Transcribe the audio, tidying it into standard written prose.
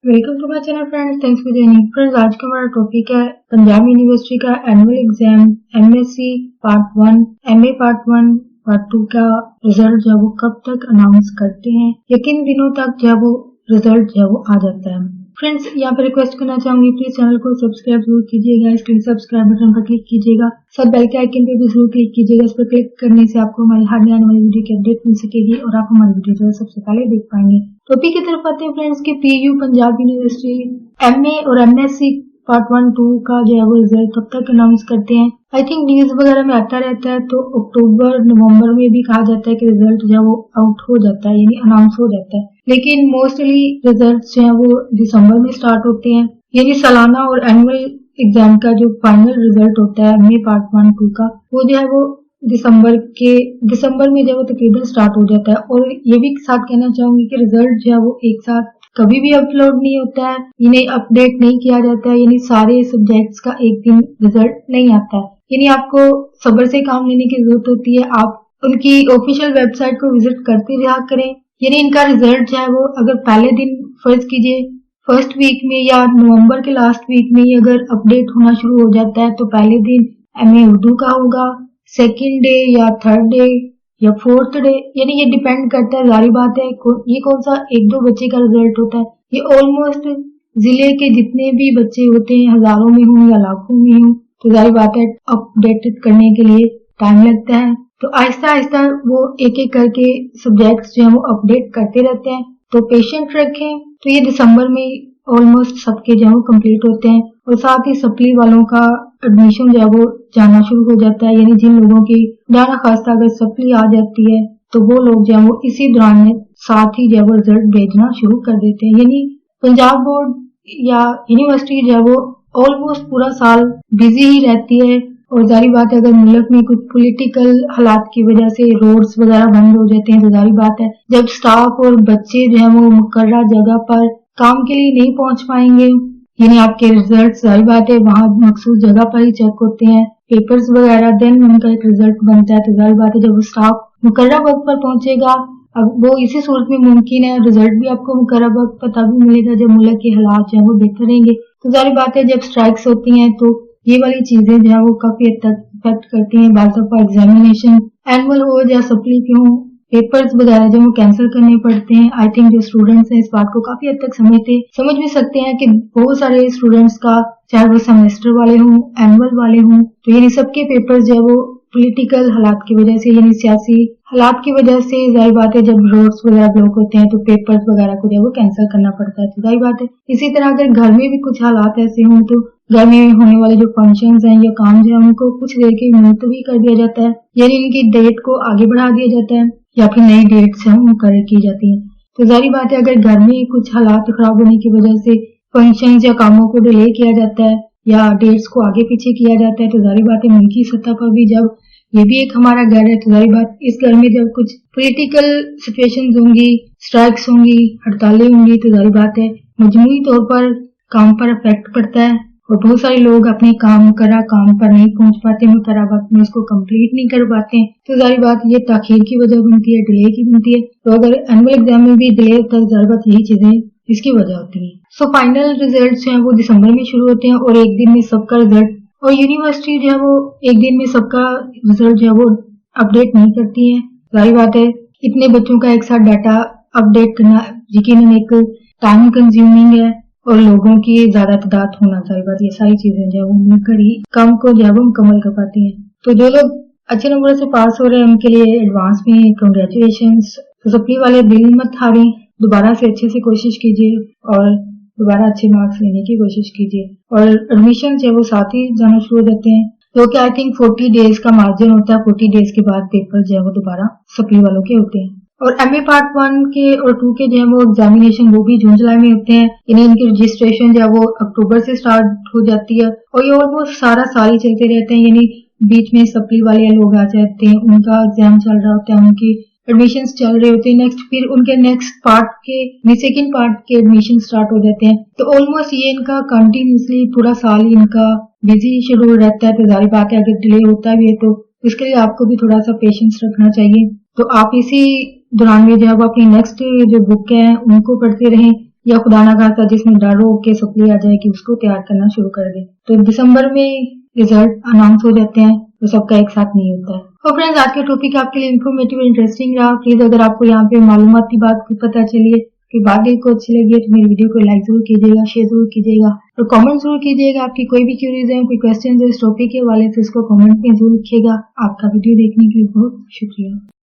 Welcome to my channel friends, thanks for joining. Friends, आज का हमारा टॉपिक है पंजाब यूनिवर्सिटी का annual exam MSc part 1, MA part 1, part 2 का रिजल्ट जो है वो कब तक अनाउंस करते हैं या किन दिनों तक जो है वो रिजल्ट जो है वो आ जाता है। फ्रेंड्स, यहाँ पर रिक्वेस्ट करना चाहूंगी, प्लीज चैनल को सब्सक्राइब जरूर कीजिएगा, स्क्रीन सब्सक्राइब बटन पर क्लिक कीजिएगा, साथ बेल के आइकन पे भी जरूर क्लिक कीजिएगा। इस पर क्लिक करने से आपको हमारी हर नई आने वाली वीडियो की अपडेट मिल सकेगी और आप हमारी वीडियो जो है सबसे पहले देख पाएंगे। टॉपिक की तरफ आते हैं फ्रेंड्स कि पीयू पंजाब यूनिवर्सिटी एमए और एमएससी पार्ट 1, 2 का जो है वो रिजल्ट कब तक अनाउंस करते हैं। आई थिंक न्यूज वगैरह में आता रहता है, तो अक्टूबर नवंबर में भी कहा जाता है कि रिजल्ट जो है वो आउट हो जाता है, यानी अनाउंस हो जाता है। लेकिन मोस्टली रिजल्ट जो है वो दिसंबर में स्टार्ट होते हैं, यानी सालाना और एनुअल एग्जाम का जो फाइनल रिजल्ट होता है एमए पार्ट 1, 2 का, वो जो है वो दिसंबर में जो है वो तकरीबन स्टार्ट हो जाता है। और ये भी साथ कहना चाहूंगी कि रिजल्ट जो है वो एक साथ कभी भी अपलोड नहीं होता है, इन्हें अपडेट नहीं किया जाता है, यानी सारे सब्जेक्ट्स का एक दिन रिजल्ट नहीं आता है। यानी आपको सब्र से काम लेने की जरूरत होती है, आप उनकी ऑफिशियल वेबसाइट को विजिट करते रहा करें। यानी इनका रिजल्ट जो है वो अगर पहले दिन फर्ज कीजिए फर्स्ट वीक में या नवंबर के लास्ट वीक में ही अगर अपडेट होना शुरू हो जाता है, तो पहले दिन एमए उर्दू का होगा, सेकेंड डे या थर्ड डे या फोर्थ डे, यानी ये डिपेंड करता है, जारी बात है ये कौन सा एक दो बच्चे का रिजल्ट होता है। ये ऑलमोस्ट जिले के जितने भी बच्चे होते हैं, हजारों में हों या लाखों में हों, तो जारी बात है अपडेटेड करने के लिए टाइम लगता है। तो आहिस्ता आहिस्ता वो एक एक करके सब्जेक्ट्स जो है वो अपडेट करते रहते हैं, तो पेशेंट रखें। तो ये दिसंबर में ऑलमोस्ट सबके जो है वो कम्प्लीट होते हैं और साथ ही सप्ली वालों का एडमिशन जो है वो जाना शुरू हो जाता है। यानी जिन लोगों की दाना खास्ता अगर सप्ली आ जाती है तो वो लोग जो है वो इसी दौरान में साथ ही जो है वो रिजल्ट भेजना शुरू कर देते हैं। यानी पंजाब बोर्ड या यूनिवर्सिटी जो है वो ऑलमोस्ट पूरा साल बिजी ही रहती है। और जारी बात है अगर मुल्क में कुछ पॉलिटिकल हालात की वजह से रोड्स वगैरह बंद हो जाते हैं, तो जारी बात है जब स्टाफ और बच्चे जो है वो मुकर्रर जगह पर काम के लिए नहीं पहुंच पाएंगे, यानी आपके रिजल्ट जारी बात है वहां मखसूस जगह पर ही चेक होते हैं, पेपर्स वगैरह, देन उनका एक रिजल्ट बनता है। तो जारी बात है जब वो स्टाफ मुकर्रर वक्त पर पहुंचेगा, अब वो इसी सूरत में मुमकिन है रिजल्ट भी आपको मुकर्रर वक्त पर तभी मिलेगा जब मुल्क के हालात जो है वो बेहतर रहेंगे। तो जारी बात है जब स्ट्राइक्स होती हैं तो ये वाली चीजें जो है वो काफी हद तक इफेक्ट करती हैं। बार दफा एग्जामिनेशन एनुअल हो या सप्ली के हो, पेपर्स वगैरह जो वो कैंसिल करने पड़ते हैं। आई थिंक जो स्टूडेंट्स हैं इस बात को काफी हद तक समझ भी सकते हैं कि बहुत सारे स्टूडेंट्स का, चाहे वो सेमेस्टर वाले हों, एनुअल वाले हों, तो यानी सबके पेपर्स जो है वो पॉलिटिकल हालात की वजह से, यानी सियासी हालात की वजह से, जाहिर बात है जब रोड्स वगैरह ब्लॉक होते हैं तो पेपर्स वगैरह को जो है वो कैंसिल करना पड़ता है। तो जाहिर बात है इसी तरह अगर घर में भी कुछ हालात ऐसे हों तो घर में होने वाले जो फंक्शंस हैं या काम जो है उनको कुछ देर के मुलतवी कर दिया जाता है, यानी इनकी डेट को आगे बढ़ा दिया जाता है या फिर नई डेट्स हैं मुकर्रर की जाती है। तो जाहिर बात है अगर घर में कुछ हालात खराब होने की वजह से फंक्शंस या कामों को डिले किया जाता है या डेट्स को आगे पीछे किया जाता है, तो जाहिर बात है मुल्की सतह पर भी जब ये भी एक हमारा घर है, तो जाहिर बात इस घर में जब कुछ पॉलिटिकल सिचुएशंस होंगी, स्ट्राइक्स होंगी, हड़तालें होंगी, तो जाहिर बात है मजमूई तौर पर काम पर इफेक्ट पड़ता है और बहुत सारे लोग अपने काम पर नहीं पहुंच पाते, मुकर्रर वक्त में उसको कंप्लीट नहीं कर पाते। तो जाहिर बात ये ताखीर की वजह बनती है, डिले की बनती है। तो अगर एनुअल एग्जाम में भी डिले होता है, जाहिर बात यही चीजें इसकी वजह होती है। सो फाइनल रिजल्ट जो है वो दिसंबर में शुरू होते हैं और एक दिन में सबका रिजल्ट, और यूनिवर्सिटी जो है वो एक दिन में सबका रिजल्ट जो है वो अपडेट नहीं करती है। जाहिर बात है इतने बच्चों का एक साथ डाटा अपडेट करना यकीनन एक टाइम कंज्यूमिंग है और लोगों की ज्यादा तादाद होना, जाहिर बात ये सारी चीजें जो है वो मिलकर ही काम को जो है वो मुकम्मल कर पाती हैं। तो जो लोग अच्छे नंबर से पास हो रहे हैं उनके लिए एडवांस में कंग्रेचुलेशंस। तो सप्ली वाले दिल मत हारें, दोबारा से अच्छे से कोशिश कीजिए और दोबारा अच्छे मार्क्स लेने की कोशिश कीजिए। और एडमिशन जो है वो साथ ही जाना शुरू हो जाते हैं, तो क्या आई थिंक 40 डेज का मार्जिन होता है, 40 डेज के बाद पेपर जो है वो दोबारा सप्ली वालों के होते हैं। और एमए पार्ट 1 के और 2 के जो है वो एग्जामिनेशन वो भी जून जुलाई में होते हैं, यानी इनकी रजिस्ट्रेशन जो है वो अक्टूबर से स्टार्ट हो जाती है और ये ऑलमोस्ट सारा साल ही चलते रहते हैं। यानी बीच में सप्ली वाले लोग आ जाते हैं, उनका एग्जाम चल रहा होता है, उनकी एडमिशंस चल रहे होते हैं, फिर उनके नेक्स्ट पार्ट के सेकेंड पार्ट के एडमिशन स्टार्ट हो जाते हैं। तो ऑलमोस्ट ये इनका कंटिन्यूसली पूरा साल ही इनका बिजी शेड्यूल रहता है। तो जाहिर बात है अगर डिले होता भी है तो इसके लिए आपको भी थोड़ा सा पेशेंस रखना चाहिए। तो आप इसी दौरान में जो है वो अपनी नेक्स्ट जो बुक है उनको पढ़ते रहें, या खुदा ना खास्ता जिसमें डर हो के सप्लाई आ जाए कि उसको तैयार करना शुरू कर दे। तो दिसंबर में रिजल्ट अनाउंस हो जाते हैं, तो सबका एक साथ नहीं होता है। तो फ्रेंड्स, आज का टॉपिक आपके लिए इन्फॉर्मेटिव इंटरेस्टिंग रहा। प्लीज अगर आपको यहाँ पे मालूमाती बात कुछ पता चली है कि बाकी को अच्छी लगी है तो मेरी वीडियो को लाइक जरूर कीजिएगा, शेयर जरूर कीजिएगा और कमेंट जरूर कीजिएगा। आपकी कोई भी क्यूरीज है, कोई क्वेश्चन है इस टॉपिक के हवाले से, इसको कमेंट में जरूर लिखिएगा। आपका वीडियो देखने के लिए बहुत शुक्रिया।